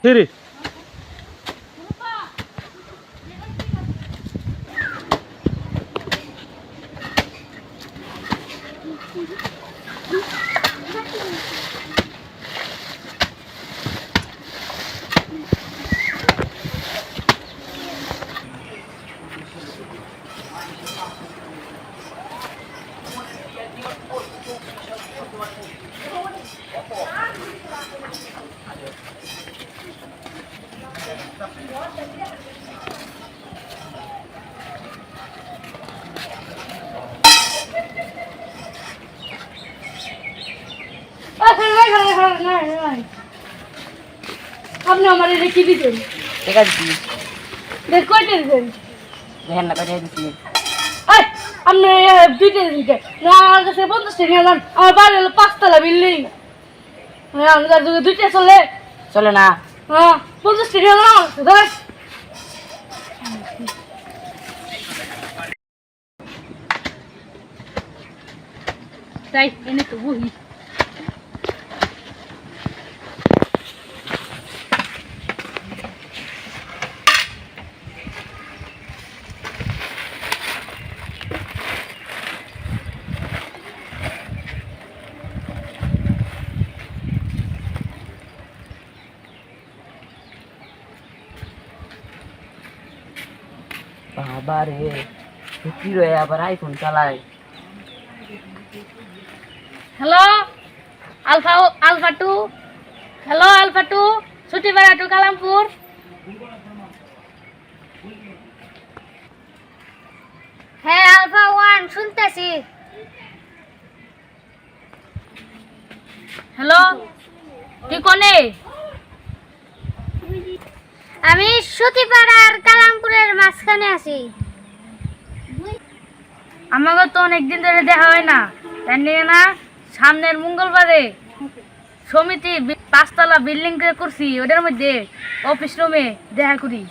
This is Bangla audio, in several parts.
Siri. আপনি আমার এটা কি দিতেন? ঠিক আছে দেখ কয়টা দিতেন? দেখেন না কয়টা দিচ্ছি আপনি দুইটা দিতেন না, আমার কাছে 50 টাকা নিলাম। আমার বাড়ি হলো 5 তলা বিল্ডিং। হ্যাঁ আমাদের যুগে দুইটা চলে চলে না। হ্যাঁ 50 টাকা নিলাম। ধর তাই এনে তো বহি বাবা রে কি রে আবার আইফোন চালায়। Hello alpha alpha 2, hello alpha 2, Chhutipara to Kalampur. হ্যাঁ আলফা 1 শুনতেছি। হ্যালো কি কোনে? আমি সুতিপাড়া আর কালামপুরের মাঝখানে আছি। আমাকে তো অনেকদিন ধরে দেখা হয় না, তাই নিয়ে না সামনের মঙ্গলবারে সমিতি 5 তলা বিল্ডিং করছি, ওটার মধ্যে অফিস রুমে দেখা করি।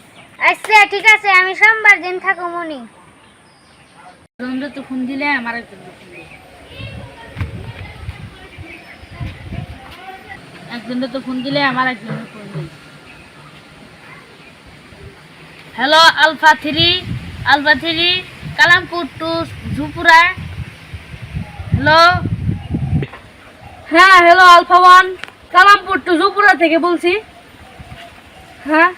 আচ্ছা ঠিক আছে, আমি সোমবার দিন থাকো মনি। বন্ধু তো ফোন দিলে আমার একজনকে তো ফোন দিলে আমার একজনকে ফোন দিই। Hello alpha 3 Kalampur to Jhupura. Hello হ্যাঁ hello alpha 1 Kalampur to Jhupura থেকে বলছি। হ্যাঁ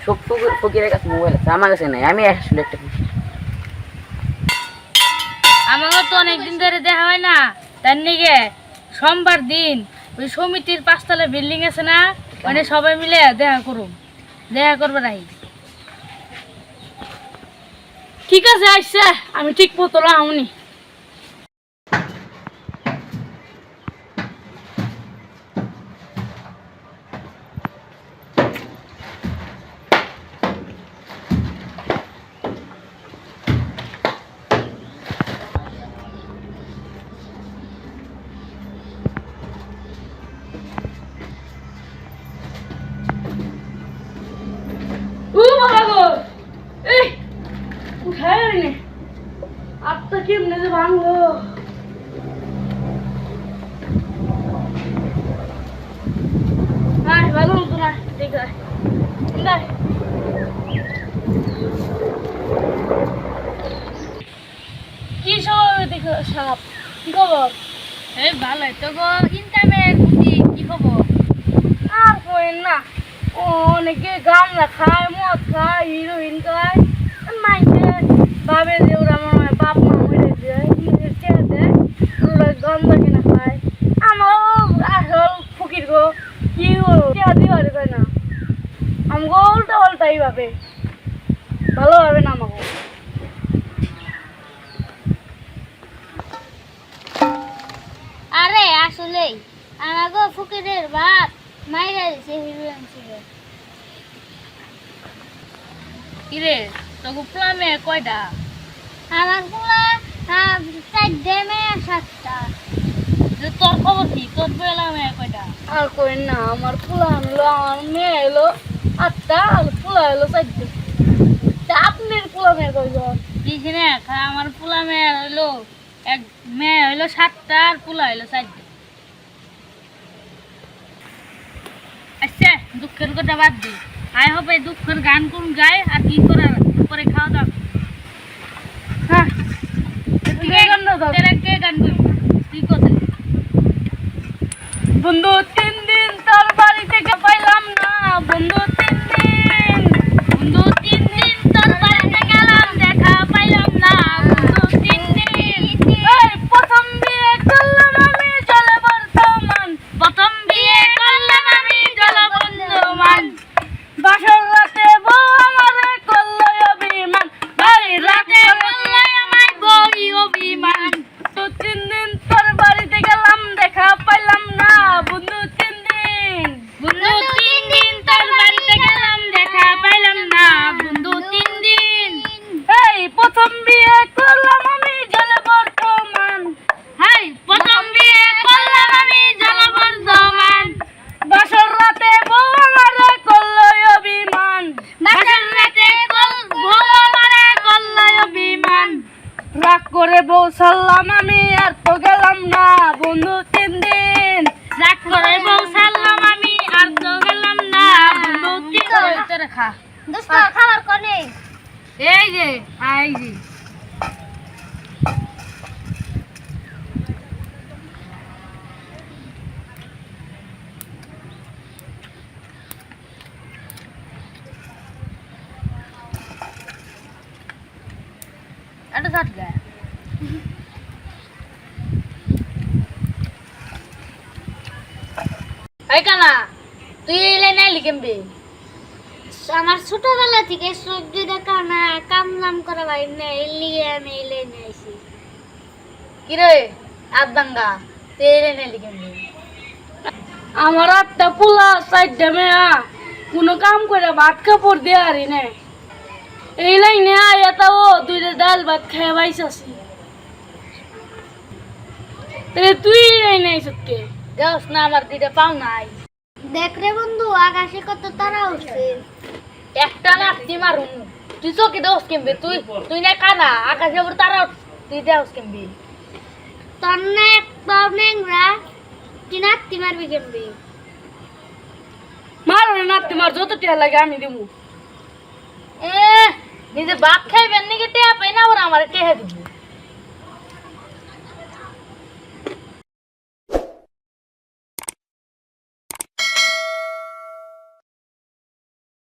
সব ফকিরের কাছে মোবাইল আছে, আমার কাছে নাই। আমি আসলে একটা আমাকে তো অনেকদিন ধরে দেখা হয় না, তার নিগে সোমবার দিন ওই সমিতির 5 তলা বিল্ডিং আছে না, মানে সবাই মিলে দেখা করবে নাই। ঠিক আছে আইসা আমি ঠিক মতো লাউনি। উঠায় আত্মা কেমনে যে ভাঙলো। হ্যাঁ ভালো মতো না, ঠিক আছে কি সব দেখো সাপ। কি খবর? এই ভালো তো গো। ইনকামের কি খবর? আর কইন না, অনেকে গাঁজা খায়, মদ খায়, হিরোইন খায়, মাইকে ভাবে যে ওরা আমার বাপ মা মরে যায় দেয়, ওরা গাঁজা কিনা খায়। আমার আসল ফকির গো কি দিবারে কয় না, আমাকে উল্টা পাল্টাই ভাবে, ভালো ভাবে না আমাকে। আরে আসলেই আমাগো ফকিরের বাপ মাইরা দিছে হিরোইন ছিল। কিরে তোকে প্লামে কয়টা? আমার পোলা চারটে মেয়ে সাতটা। তোর খবর কি? তোর বেলা মেয়ে কয়টা? আর কই না, আমার পোলা হলো, আমার মেয়ে এলো 8টা আর পোলা এলো 4টে। তা আপনার পোলা মেয়ে কয়জন? দিছি না, আমার পোলা মেয়ে হইলো এক মেয়ে হইলো 7টা আর পোলা হইলো 4টে। আচ্ছা, দুঃখের কথা বাদ দি। আই হবে দুঃখের গান কোন গায় আর কি করার পরে খাওয়া দাওয়া। হ্যাঁ, কে গান বলবি? তুই কথা বন্ধু 3 দিন তোর বাড়ি থেকে পাইলাম না, বন্ধু 3 দিন, বন্ধু 3 দিন তোর বাড়িতে গেলাম দেখা পাইলাম না, বন্ধু 3 দিন। এই প্রথম বিয়ে করলাম আমি চলে বর্তমান, প্রথম বিয়ে করলাম আমি চলে বর্তমান, বাসর রাতে বউ আমারে করলো অভিমান, বাড়ির রাতে করলো আমার বউ অভিমান, তো 3 দিন তোর বাড়িতে গেলাম দেখা পাইলাম না, বন্ধু 3 দিন, বন্ধু 3 দিন তোর বাড়িতে গেলাম দেখা পাইলাম না, বন্ধু 3 দিন। এই প্রথম বিয়ে করলাম আমি জলে বর্তমান, হাই প্রথম বিয়ে করলাম আমি জলে বর্তমান, বাসর রাতে বউ আমারে করলো অভিমান, বাসর রাতে বউ আমারে করলো অভিমান, রাগ করে বউ সারলাম আমি আর তো গেলাম না, বন্ধু 3 দিন, রাগ করে বউ সারলাম আমি আর তো গেলাম না, বন্ধু 3 দিন। ভিতরে খা দোস্ত খাবার কোনে? এই যে এই যে এটা সাথ গায়। এই কানা তুই এলে নাই লিখেমবি? আমার ছোটবেলা থেকে সবজি দেখা না কাম নাম করা ভাই না, এলিয়ে আমি এলে নিয়েছি। কিরে আদাঙ্গা তুই এলে নাই লিখেমবি? আমার 8টা পোলা 4টে মেয়া, কোনো কাম করে ভাত কাপড় দিয়ে আরি না, এই লাইনে আয়া তাও 2টা ডাল ভাত খেয়ে বাইসাছি। তুই এই নাই সত্যি যাস না, আমার 2টা পাও নাই। দেখ রে বন্ধু, আকাশে কত তারা উঠছে। একটা নাচি মারুম, তুই চোখে দেওস কেমবে? তুই তুই না কানা, আকাশে উপর তারা তুই দেওস কেমবে? তোর না একটা নেংরা, তুই নাতি মারবি কেমবি? মারো না নাতি মার, যত টিয়া লাগে আমি দিমু। নিজে ভাত খাইবেন নাকি টেয়া পাই না, ওরা আমার টেহা দিব।